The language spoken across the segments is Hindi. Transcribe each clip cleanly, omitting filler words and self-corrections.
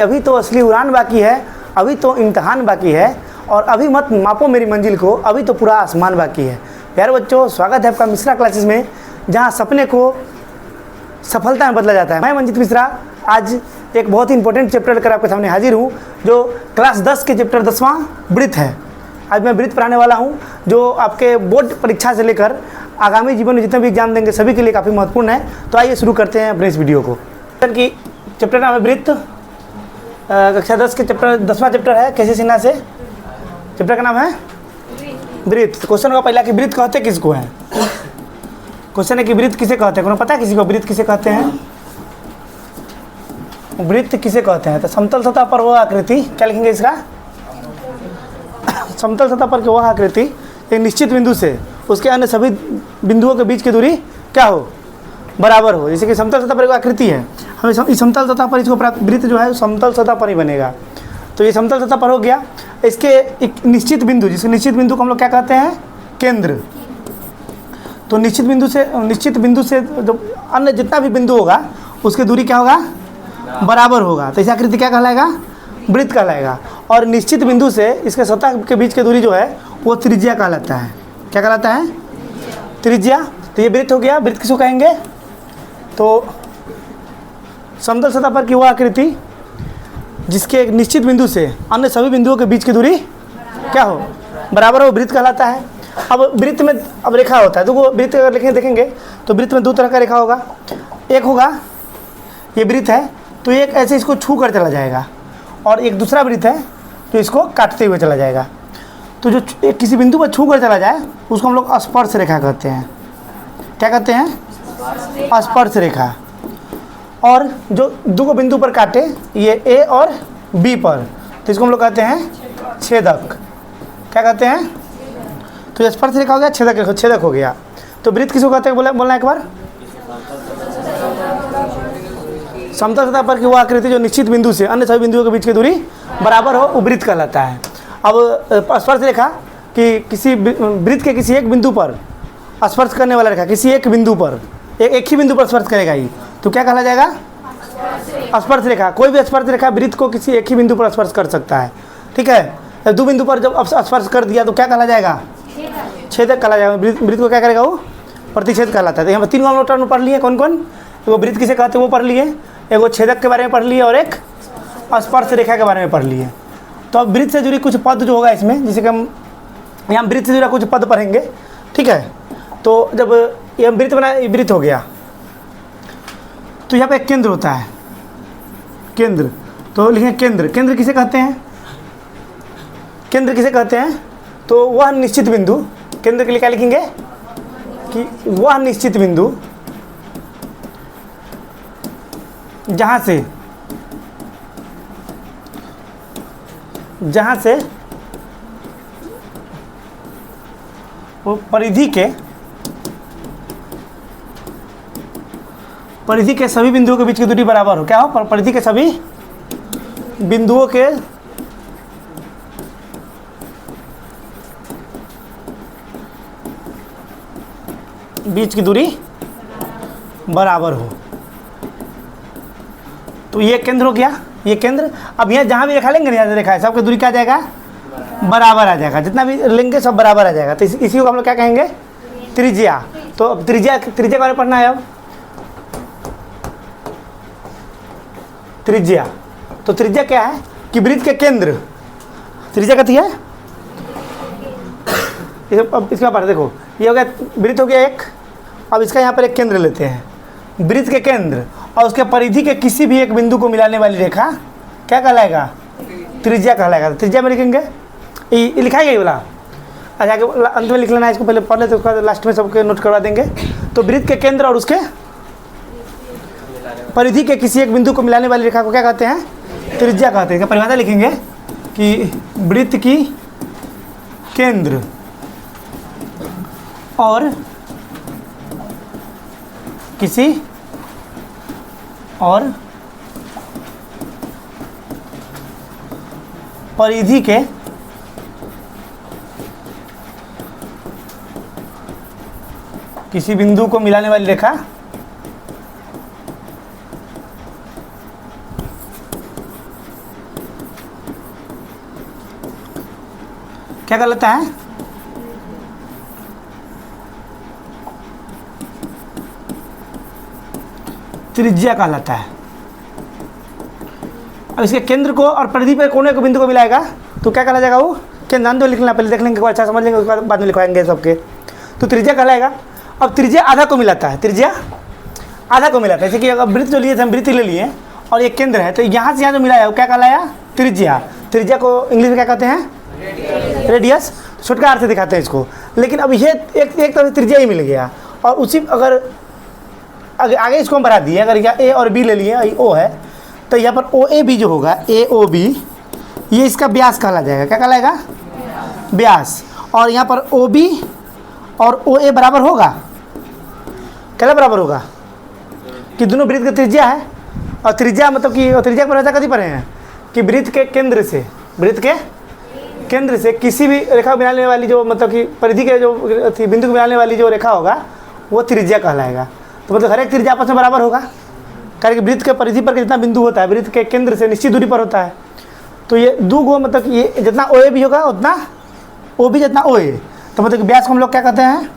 अभी तो असली उड़ान बाकी है, अभी तो इम्तहान बाकी है, और अभी मत मापो मेरी मंजिल को, अभी तो पूरा आसमान बाकी है। प्यारे बच्चों, स्वागत है आपका मिश्रा क्लासेस में, जहां सपने को सफलता में बदला जाता है। मैं मंजित मिश्रा आज एक बहुत ही इंपॉर्टेंट चैप्टर लेकर आपके सामने हाजिर हूँ, जो क्लास 10 के चैप्टर 10वां वृत्त है। आज मैं वृत्त पढ़ाने वाला हूँ, जो आपके बोर्ड परीक्षा से लेकर आगामी जीवन में जितने भी एग्जाम देंगे सभी के लिए काफ़ी महत्वपूर्ण है। तो आइए शुरू करते हैं अपने इस वीडियो को। चैप्टर नाम है वृत्त, कक्षा 10 के चैप्टर 10वां चैप्टर है कैसे सिन्हा से। चैप्टर का नाम है वृत्त। क्वेश्चन का पहला कि वृत्त कहते किसको हैं। क्वेश्चन है कि वृत्त किसे कहते हैं, कोनो पता है किसी को वृत्त किसे कहते हैं? वृत्त किसे कहते हैं? तो समतल सतह पर वह आकृति, क्या लिखेंगे इसका? समतल सतह पर वह आकृति एक निश्चित बिंदु से उसके अन्य सभी बिंदुओं के बीच की दूरी क्या हो, बराबर हो। जैसे कि समतल सतह पर एक आकृति है, हमें इस समतल सतह पर इसको प्राप्त वृत्त जो है समतल सतह पर ही बनेगा। तो ये समतल सतह पर हो गया। इसके एक निश्चित बिंदु, जिसके निश्चित बिंदु को हम लोग क्या कहते हैं? केंद्र। तो निश्चित बिंदु से जो अन्य जितना भी बिंदु होगा उसकी दूरी क्या होगा, बराबर होगा। तो इस आकृति क्या कहलाएगा? वृत्त कहलाएगा। और निश्चित बिंदु से इसके सतह के बीच की दूरी जो है वो त्रिज्या कहलाता है। क्या कहलाता है? त्रिज्या। तो ये वृत्त हो गया। वृत्त किसको कहेंगे? तो समतल सतह पर की वो आकृति जिसके एक निश्चित बिंदु से अन्य सभी बिंदुओं के बीच की दूरी क्या हो, बराबर हो, वृत्त कहलाता है। अब वृत्त में अब रेखा होता है, तो वो वृत्त अगर देखेंगे तो वृत्त में दो तरह का रेखा होगा। एक होगा ये वृत्त है तो एक ऐसे इसको छू कर चला जाएगा, और एक दूसरा वृत्त है जो इसको काटते हुए चला जाएगा। तो जो किसी बिंदु पर छू कर चला जाए उसको हम लोग स्पर्श रेखा कहते हैं। क्या कहते हैं? स्पर्श रेखा। और जो दो बिंदु पर काटे, ये ए और बी पर, तो इसको हम लोग कहते हैं छेदक। क्या कहते हैं? तो ये स्पर्श रेखा हो गया, छेदक हो गया। तो वृत्त किसको कहते हैं बोलना एक बार? समतल सतह पर की वो आकृति जो निश्चित बिंदु से अन्य सभी बिंदुओं के बीच की दूरी बराबर हो, वो वृत्त कहलाता है। अब स्पर्श रेखा कि किसी वृत्त के किसी एक बिंदु पर स्पर्श करने वाला रेखा किसी एक बिंदु पर एक ही बिंदु पर स्पर्श करेगा ही, तो क्या कहला जाएगा? स्पर्श रेखा। कोई भी स्पर्श रेखा वृत्त को किसी एक ही बिंदु पर स्पर्श कर सकता है। ठीक है। दो बिंदु पर जब स्पर्श कर दिया तो क्या कहला जाएगा? छेदक कहला जाएगा। वृत्त को क्या करेगा? वो प्रतिच्छेद कहलाता है। तो यहाँ पर तीन हम लोग टर्म पढ़ लिए। कौन कौन? वो वृत्त किसे कहते हैं वो पढ़ लिए, एक वो छेदक के बारे में पढ़ लिए, और एक स्पर्श रेखा के बारे में पढ़ लिए। तो अब वृत्त से जुड़ी कुछ पद जो होगा इसमें, जैसे कि हम यहाँ वृत्त से जुड़ा कुछ पद पढ़ेंगे। ठीक है। तो जब ये वृत्त बना, वृत्त हो गया, तो यहाँ पे एक केंद्र होता है, केंद्र। तो लिखें केंद्र। केंद्र किसे कहते हैं? केंद्र किसे कहते हैं? तो वह निश्चित बिंदु, केंद्र के लिए क्या लिखेंगे कि वह निश्चित बिंदु जहाँ से वो परिधि के सभी बिंदुओं के बीच की दूरी बराबर हो। क्या हो? परिधि के सभी बिंदुओं के बीच की दूरी बराबर हो। तो ये केंद्र हो गया, ये केंद्र। अब यहाँ जहाँ भी रेखा लेंगे, यहाँ से रेखा है, सबकी दूरी क्या आ जाएगा? बराबर आ जाएगा। जितना भी लेंगे सब बराबर आ जाएगा। तो इसी को हम लोग क्या कहेंगे? त्रिज्या। तो अब त्रिज्या के बारे में पढ़ना है। अब त्रिज्या, तो त्रिज्या क्या है कि वृत्त के केंद्र, त्रिज्या कहती है। अब इसका बारे देखो, ये हो गया वृत्त हो गया एक। अब इसका यहाँ पर एक केंद्र लेते हैं, वृत्त के केंद्र और उसके परिधि के किसी भी एक बिंदु को मिलाने वाली रेखा क्या कहलाएगा? त्रिज्या कहलाएगा। त्रिज्या में लिखेंगे, ये लिखा है ये वाला। अच्छा, अंत में लिख लेना है, इसको पहले पढ़ लेते, उसके बाद लास्ट में सबके नोट करवा देंगे। तो वृत्त के केंद्र और उसके परिधि के किसी एक बिंदु को मिलाने वाली रेखा को क्या कहते हैं? त्रिज्या कहते हैं। परिभाषा लिखेंगे कि वृत्त की केंद्र और किसी और परिधि के किसी बिंदु को मिलाने वाली रेखा क्या कहलाता है? त्रिज्या कहलाता है। अब इसके केंद्र को और परिधि पर कोने के बिंदु को मिलाएगा तो क्या कहला जाएगा? वो केंद्र नाम तो लिखना, पहले देख लेंगे, अच्छा समझ लेंगे, उसके बाद में लिखवाएंगे सबके। तो त्रिज्या कहलाएगा। अब त्रिज्या आधा को मिलाता है, त्रिज्या आधा को मिलाता है। जैसे कि अगर वृत्त जो लिए थे हम वृत्त ले लिए और एक केंद्र है, तो यहाँ से यहाँ जो मिलाया वो क्या कहलाया? त्रिज्या। त्रिज्या को इंग्लिश में क्या कहते हैं? रेडियस। छोटका अर्थ दिखाते हैं इसको। लेकिन अब ये एक तरह से त्रिज्या ही मिल गया और उसी अगर आगे इसको हम बढ़ा दिए, अगर यहाँ ए और बी ले लिए, ओ है, तो यहाँ पर ओ ए बी जो होगा, ए ओ बी, ये इसका व्यास कहला जाएगा। क्या कहलाएगा? व्यास। और यहाँ पर ओ बी और ओ ए बराबर होगा, क्या बराबर होगा? कि दोनों वृत्त की त्रिज्या है। और त्रिज्या मतलब कि त्रिज्या पर ऐसा कभी पढ़े हैं कि वृत्त के केंद्र से, वृत्त के केंद्र से किसी भी रेखा को मिलाने वाली जो मतलब कि परिधि के जो बिंदु को मिलाने वाली जो रेखा होगा वो त्रिज्या कहलाएगा। तो मतलब हर एक त्रिज्या आपस में बराबर होगा, कारण कि वृत्त के परिधि पर जितना बिंदु होता है वृत्त के केंद्र से निश्चित दूरी पर होता है। तो ये दो गो मतलब ये जितना ओ ए भी होगा उतना ओ भी जितना ओ ए, तो मतलब व्यास को हम लोग क्या कहते हैं?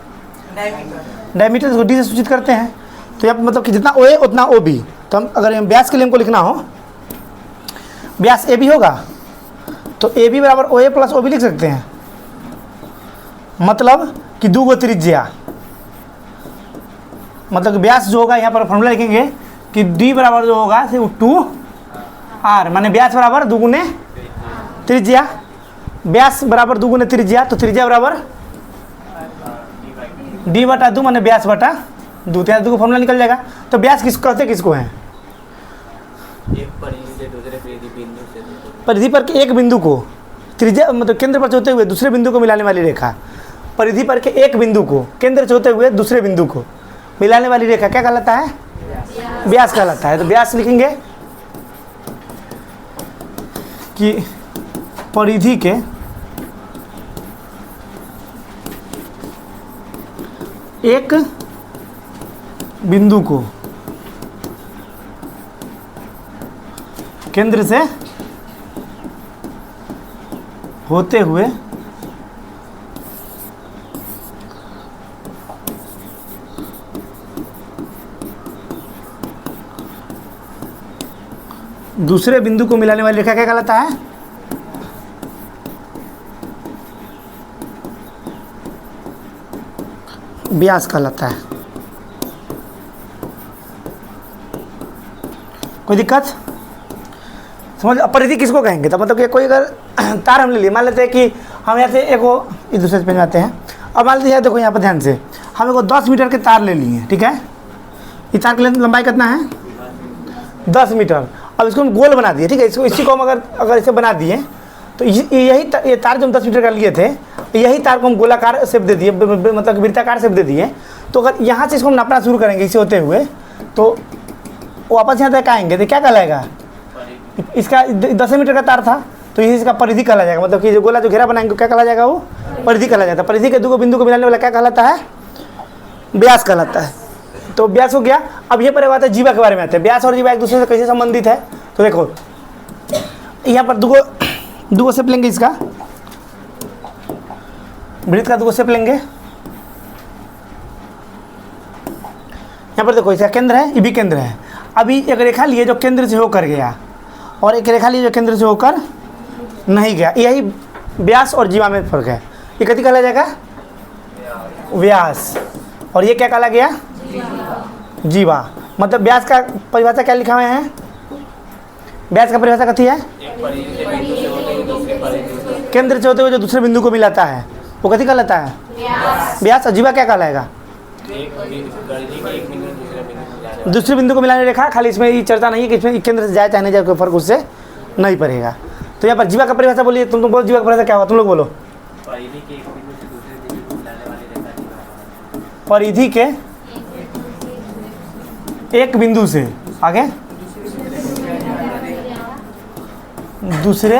डायमीटर को डी से सूचित करते हैं। तो यहाँ मतलब कि जितना ओ ए उतना ओ बी। तो हम अगर व्यास के लिए हमको लिखना हो, व्यास ए बी होगा तो ए बी बराबर ओ ए प्लस ओ बी लिख सकते हैं। मतलब कि दो गो त्रिज्या, मतलब व्यास जो होगा यहाँ पर फॉर्मूला लिखेंगे कि डी बराबर जो होगा 2r, माने व्यास बराबर दुगुने त्रिज्या। व्यास बराबर दुगुने त्रिज्या, तो त्रिज्या बराबर डी बटा 2 माने व्यास बटा 2। तो 2 का फॉर्मूला निकल जाएगा। तो व्यास किसको कहते, किसको है? एक परिधि से दूसरे बिंदु से परिधि पर के एक बिंदु को, त्रिज्या मतलब केंद्र पर से होते हुए दूसरे बिंदु को मिलाने वाली रेखा। परिधि पर के एक बिंदु को केंद्र से होते हुए दूसरे बिंदु को मिलाने वाली रेखा क्या कहलाता है? व्यास कहलाता है। तो व्यास लिखेंगे कि परिधि के एक बिंदु को केंद्र से होते हुए दूसरे बिंदु को मिलाने वाली रेखा क्या कहलाता है? व्यास कहलाता है। कोई दिक्कत? समझ? परिधि किसको कहेंगे? तो मतलब कि कोई अगर तार हम ले लिए, मान लेते हैं कि हम यहाँ से एक इस दूसरे से पहचाते हैं। अब मान लेते हैं, देखो यहाँ पर ध्यान से, हम एक 10 मीटर के तार ले लिए, ठीक है? ये तार की लंबाई कितना है? 10 मीटर। अब इसको हम गोल बना दिए, ठीक है? इसको इसी को हम अगर इसे बना दिए तो ये तार जो हम 10 मीटर का लिए थे, यही तार को हम गोलाकार शेप दे दिए, मतलब वृत्ताकार शेप दे दिए। तो अगर यहाँ से इसको हम नापना शुरू करेंगे इसे होते हुए, तो वापस यहाँ तक आएंगे तो क्या कहलाएगा? इसका 10 मीटर का तार था तो ये इसका परिधि कहला जाएगा। मतलब कि जो गोला जो घेरा बनाएंगे क्या कहला जाएगा? वो परिधि कहला जाता है। परिधि के दो बिंदु को मिलाने वाला क्या कहलाता है? व्यास कहलाता है। तो व्यास हो गया। अब ये पर बात है जीवा के बारे में आते हैं। व्यास और जीवा एक दूसरे से कैसे संबंधित है? तो देखो यहाँ पर दो शेप लेंगे, इसका वृत्त का दो शेप लेंगे। यहाँ पर देखो इसका केंद्र है, ये भी केंद्र है। अभी एक रेखा लिए जो केंद्र से होकर गया और एक रेखा लिए जो केंद्र से होकर नहीं गया, यही व्यास और जीवा में फर्क है। ये कथी कहला जाएगा? व्यास। और ये क्या कहला गया? जीवा। मतलब व्यास का परिभाषा क्या लिखा हुआ है? व्यास का परिभाषा कथी है? केंद्र से होते हुए जो दूसरे बिंदु को मिलाता है वो कथी कहलाता है? व्यास। और जीवा क्या कहलाएगा? दूसरे बिंदु को मिलाने रेखा। खाली इसमें ये चर्चा नहीं है कि इसमें केंद्र से जाए चाहे नहीं जाए, कोई फर्क उससे नहीं पड़ेगा। तो यहाँ पर जीवा का परिभाषा बोलिए, तुम बोलो जीवा का परिभाषा क्या होगा? तुम लोग बोलो। परिधि के एक बिंदु से आगे दूसरे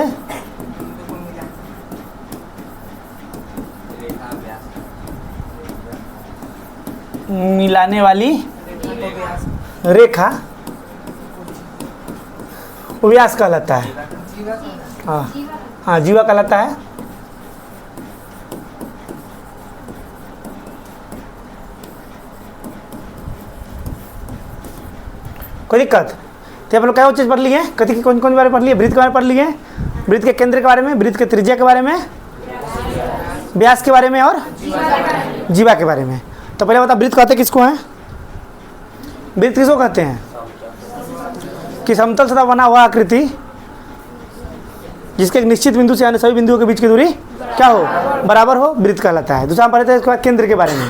मिलाने वाली रेखा व्यास कहलाता है। हाँ, जीवा कहलाता है। कोई दिक्कत? तो आप लोग क्या चीज़ पढ़ लिए हैं? कथी के कौन कौन बारे में पढ़ लिए? वृत्त के बारे में पढ़ लिए, वृत्त के केंद्र के बारे में, वृत्त के त्रिज्या के बारे में, व्यास के बारे में और जीवा के बारे में। तो पहले बता, वृत्त कहते किसको हैं? वृत्त किसको कहते हैं? कि समतल सतह बना हुआ आकृति जिसके एक निश्चित बिंदु से अन्य सभी बिंदुओं के बीच की दूरी क्या हो? बराबर हो, वृत्त कहलाता है। दूसरा हम पढ़े थे इसके बाद केंद्र के बारे में।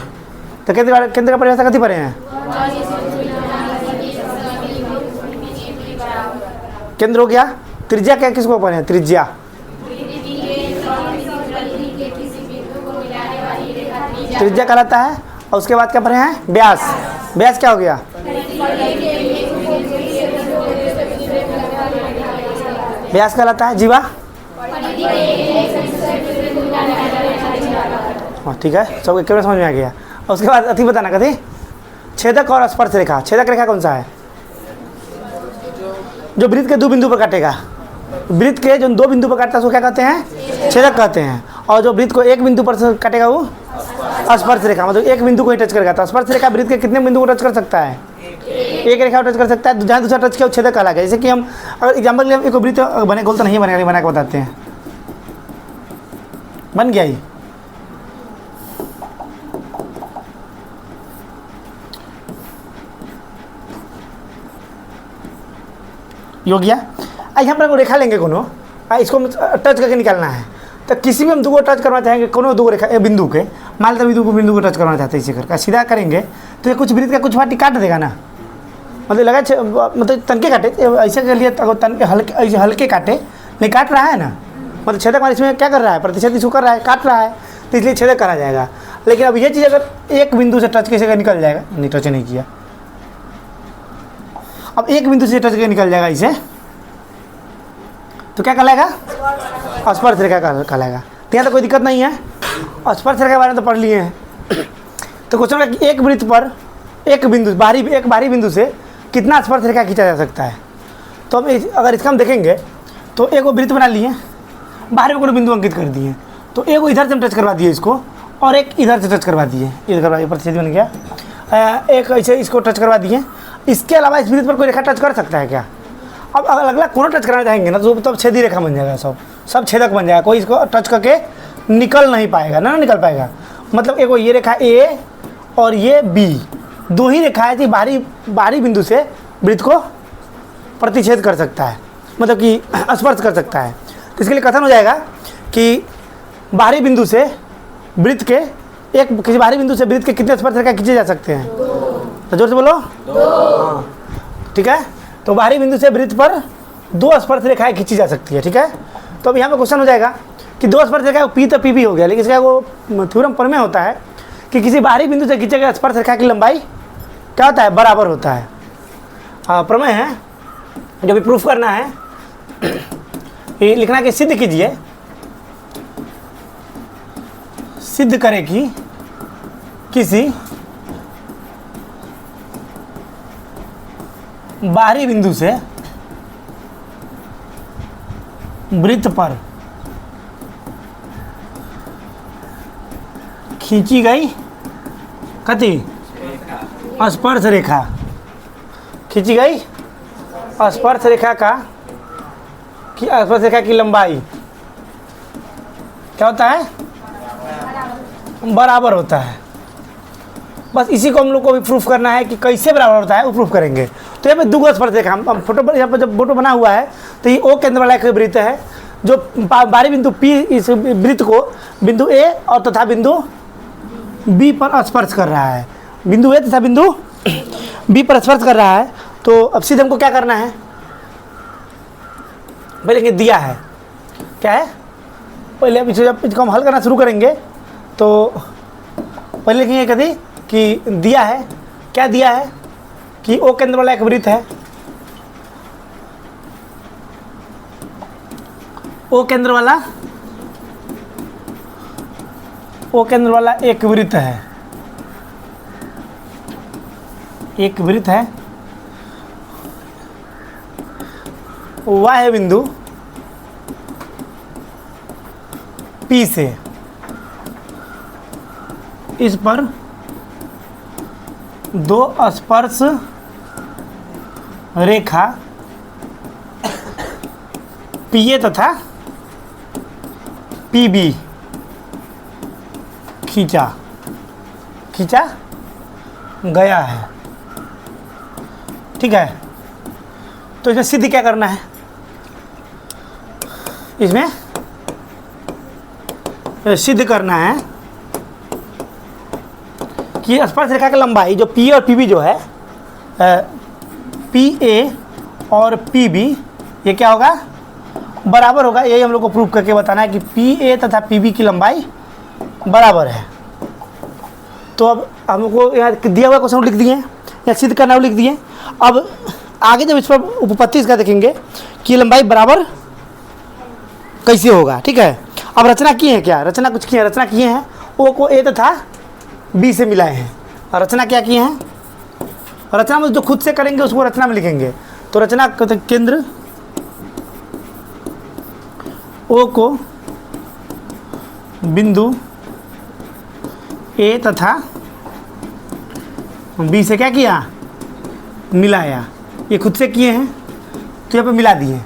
तो केंद्र का परिभाषा कथी पढ़े हैं? केंद्र हो गया। त्रिज्या क्या किसको पढ़े हैं? त्रिज्या त्रिज्या कहलाता है। और उसके बाद क्या पढ़े हैं? व्यास। व्यास क्या हो गया? व्यास कहलाता है। जीवा हाँ ठीक है, सब एक समझ में आ गया। और उसके बाद अति बताना कथी? छेदक और स्पर्श रेखा। छेदक रेखा कौन सा है? जो वृत्त के दो बिंदु पर काटेगा। वृत्त के जो दो बिंदु पर काटता है उसको क्या कहते हैं? छेदक कहते हैं। और जो वृत्त को एक बिंदु पर काटेगा वो स्पर्श रेखा, मतलब एक बिंदु को ही टच करेगा। तो स्पर्श रेखा वृत्त के कितने बिंदु को टच कर सकता है? एक रेखा को टच कर सकता है। जहाँ दूसरा टच किया वो छेदक अलग है। जैसे कि हम अगर एग्जाम्पल के लिए एक वृत्त बने, गोल तो नहीं बनेगा, बना के बताते हैं। बन गया ही। हो गया। आई हम लोग रेखा लेंगे कोनो, इसको टच करके निकालना है। तो किसी भी हम दो को टच करना चाहेंगे, कोनो दो रेखा बिंदु के, मान लो बिंदु को टच करना चाहते हैं, इसे करके सीधा करेंगे तो ये कुछ वृत्त का कुछ पार्टी काट देगा ना। मतलब लगा मतलब तनके काटे, ऐसे कर लिए तन हल्के, ऐसे हल्के काटे नहीं, काट रहा है ना। मतलब छेदक मान इसमें क्या कर रहा है? प्रतिच्छेद इसको कर रहा है, काट रहा है, तो इसलिए छेदक करा जाएगा। लेकिन अब ये चीज़ अगर एक बिंदु से टच कैसे निकल जाएगा, नहीं टच नहीं किया, अब एक बिंदु से टच के निकल जाएगा इसे, तो क्या कहलाएगा? स्पर्श रेखा कहलाएगा। तो यहाँ तो कोई दिक्कत नहीं है। स्पर्श रेखा के बारे में तो पढ़ लिए हैं। तो क्वेश्चन है कि एक वृत्त पर एक बिंदु एक बाहरी बिंदु से कितना स्पर्श रेखा खींचा जा सकता है। तो अब अगर इसका हम देखेंगे तो एक वो वृत्त बना लिए, बाहर में कोनो बिंदु अंकित कर दिए, तो एक इधर से हम टच करवा दिए इसको, और एक इधर से टच करवा दिए, इधर करवा दिए, प्रतिच्छेद बन गया। एक ऐसे इसको टच करवा दिए। इसके अलावा इस वृत्त पर कोई रेखा टच कर सकता है क्या? अब अलग अलग कोनो टच कराना चाहेंगे ना तो तब छेदी रेखा बन जाएगा, सब छेदक बन जाएगा। कोई इसको टच करके निकल नहीं पाएगा ना, निकल पाएगा। मतलब एक ये रेखा ए और ये बी, दो ही रेखा है जी बाहरी बिंदु से वृत्त को प्रतिच्छेद कर सकता है, मतलब कि स्पर्श कर सकता है। तो इसके लिए कथन हो जाएगा कि बाहरी बिंदु से वृत्त के किसी बाहरी बिंदु से वृत्त के कितने स्पर्श रेखा खींचे जा सकते हैं? तो जोर से बोलो। हाँ ठीक है। तो बाहरी बिंदु से वृत्त पर दो स्पर्श रेखाएं खींची जा सकती है। ठीक है। तो अब यहाँ पे क्वेश्चन हो जाएगा कि दो स्पर्श रेखा पी तो पी भी हो गया, लेकिन इसका वो थ्योरम प्रमेय होता है कि किसी बाहरी बिंदु से खींचे गए स्पर्श रेखा की लंबाई क्या होता है? बराबर होता है। प्रमेय है जो भी प्रूफ करना है, ये लिखना कि सिद्ध कीजिए, सिद्ध करे कि किसी बाहरी बिंदु से वृत्त पर खींची गई कथी? स्पर्श रेखा, खींची गई स्पर्श रेखा स्पर्श रेखा की लंबाई क्या होता है? बराबर होता है। बस इसी को हम लोग को भी प्रूफ करना है कि कैसे बराबर होता है, वो प्रूफ करेंगे। तो यहाँ पे दो स्पर्श रेखा, हम फोटो यहाँ पर जब फोटो बना हुआ है तो ये ओ केंद्र वाला एक वृत्त है जो बाहरी बिंदु पी इस वृत्त को बिंदु ए और तथा बिंदु बी पर स्पर्श कर रहा है। बिंदु ए तथा बिंदु बी पर स्पर्श कर रहा है। तो अब सीधे हमको क्या करना है? पहले दिया है क्या है? पहले अब जब हम हल करना शुरू करेंगे तो पहले लिखेंगे कभी कि दिया है, क्या दिया है कि ओ केंद्र वाला एक वृत्त है, ओ केंद्र वाला एक वृत्त है, एक वृत्त है, वह बिंदु P से इस पर दो स्पर्श रेखा पीए तथा पीबी खींचा गया है। ठीक है, तो इसमें सिद्ध क्या करना है? इसमें सिद्ध करना है कि स्पर्श रेखा की लंबाई जो पी और पीबी जो है, पी ए और पीबी ये क्या होगा? बराबर होगा। यही हम लोग को प्रूव करके बताना है कि पी ए तथा पीबी की लंबाई बराबर है। तो अब हमको यहाँ दिया हुआ क्वेश्चन लिख दिए या सिद्ध करना लिख दिए। अब आगे जब इस पर उपपत्ति इसका देखेंगे कि लंबाई बराबर कैसे होगा। ठीक है, अब रचना किए हैं क्या? रचना कुछ किए हैं, रचना किए हैं ओ को ए तथा बी से मिलाए हैं। और रचना क्या किए हैं? रचना में जो खुद से करेंगे उसको रचना में लिखेंगे। तो रचना केंद्र ओ को बिंदु ए तथा बी से क्या किया? मिलाया। ये खुद से किए हैं तो यहाँ पे मिला दिए।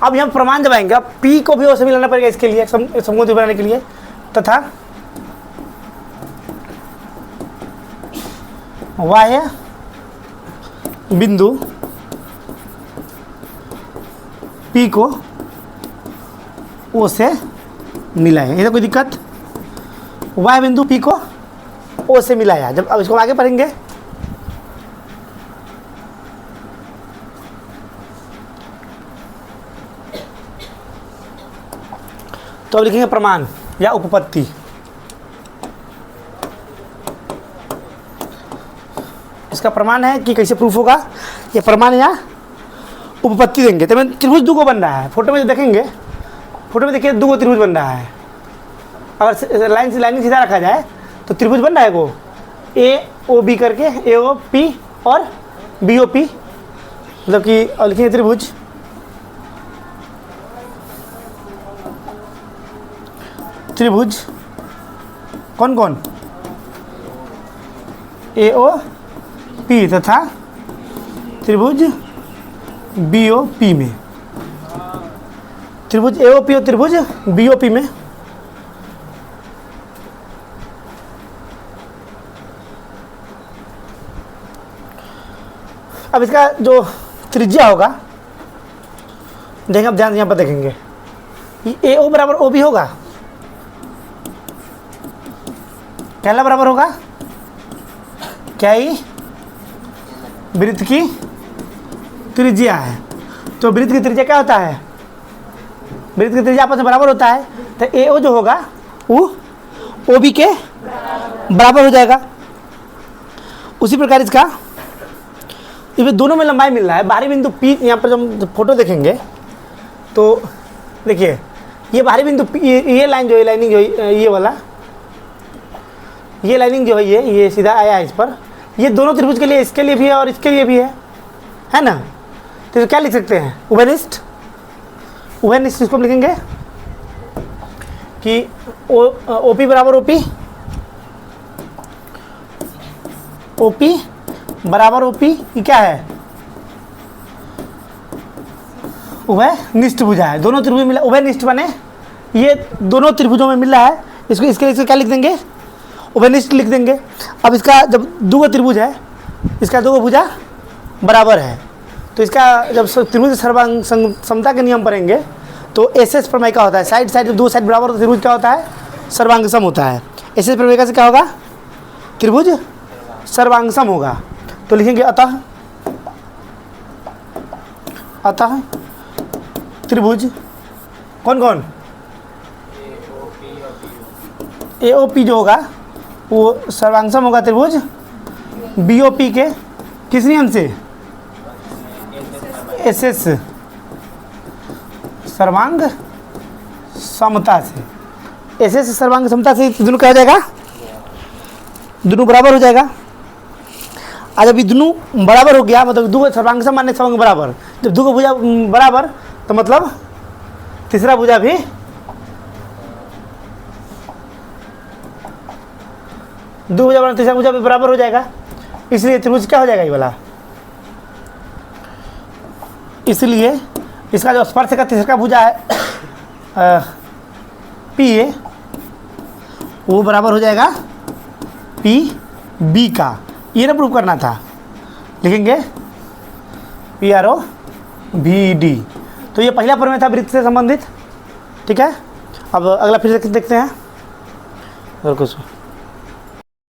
अब यहाँ प्रमाण जब आएंगे, अब पी को भी ओ से मिलाना पड़ेगा इसके लिए, समकोण बनाने के लिए, तथा बाह्य बिंदु पी को ओ से मिलाया। ये तो कोई दिक्कत? बाह्य बिंदु पी को ओ से मिलाया। जब अब इसको आगे पढ़ेंगे तो अब लिखेंगे प्रमाण या उपपत्ति। इसका प्रमाण है कि कैसे प्रूफ होगा, ये प्रमाण या उपपत्ति देंगे। तो मैं त्रिभुज दो को बन रहा है, फोटो में जो देखेंगे, फोटो में देखिए दो त्रिभुज बन रहा है। अगर लाइन से लाइन सीधा रखा जाए तो त्रिभुज बन रहा है वो ए ओ बी करके, ए ओ पी और बी ओ पी, मतलब कि लिखेंगे त्रिभुज कौन कौन? ए ओ पी तथा त्रिभुज बी ओ पी में, त्रिभुज ए ओ पी और त्रिभुज बी ओ पी में अब इसका जो त्रिज्या होगा देखेंगे, अब ध्यान यहाँ पर देखेंगे, ए ओ बराबर ओ बी होगा। पहला बराबर होगा क्या? ही वृत्त की त्रिज्या है। तो वृत्त की त्रिज्या क्या होता है? वृत्त की त्रिज्या आपस में बराबर होता है। तो ए ओ जो होगा वो ओ बी के बराबर हो जाएगा। उसी प्रकार इसका इसमें दोनों में लंबाई मिल रहा है। बाहरी बिंदु पी, यहाँ पर जब फोटो देखेंगे तो देखिए ये बाहरी बिंदु पी, ये लाइन जो है, लाइनिंग जो है, ये वाला ये लाइनिंग जो है, ये सीधा आया है इस पर। ये दोनों त्रिभुज के लिए, इसके लिए भी है और इसके लिए भी है ना? तो क्या लिख सकते हैं? उभयनिष्ठ इसको हम लिखेंगे कि ओ पी बराबर ओ पी बराबर ओ पी। ये क्या है? उभयनिष्ठ भुजा है। दोनों त्रिभुज मिला उभयनिष्ठ बने, ये दोनों त्रिभुजों में मिल रहा है। इसको इसके क्या लिख देंगे? उभयनिष्ठ लिख देंगे। अब इसका जब दो त्रिभुज है, इसका दो भुजा बराबर है, तो इसका जब त्रिभुज सर्वांग समता के नियम पढ़ेंगे तो एस एस प्रमेय का होता है। साइड जब दो साइड बराबर तो त्रिभुज क्या होता है? सर्वांग सम होता है। एस एस प्रमेय का से क्या होगा? त्रिभुज सर्वांग सम होगा। तो लिखेंगे अतः त्रिभुज कौन कौन? ए ओ पी जो होगा वो सर्वांगसम होगा त्रिभुज बी ओ पी के किस नियम से? एस एस सर्वांग समता से। एस एस सर्वांग समता से दोनों क्या हो जाएगा? दोनों बराबर हो जाएगा। आज अभी दोनों बराबर हो गया, मतलब दो सर्वांग सम माने सर्वांग बराबर। जब दो भुजा बराबर तो मतलब तीसरा भुजा भी दो भुजा बराबर, तीसरा भुजा भी बराबर हो जाएगा। इसलिए त्रिभुज क्या हो जाएगा? ये वाला इसलिए इसका जो स्पर्श का तीसरा भुजा है पी ए, वो बराबर हो जाएगा पी बी का। ये ना प्रूव करना था, लिखेंगे P R O B D. तो ये पहला प्रमेय था वृत्त से संबंधित। ठीक है, अब अगला फिर से देखते हैं और कुछ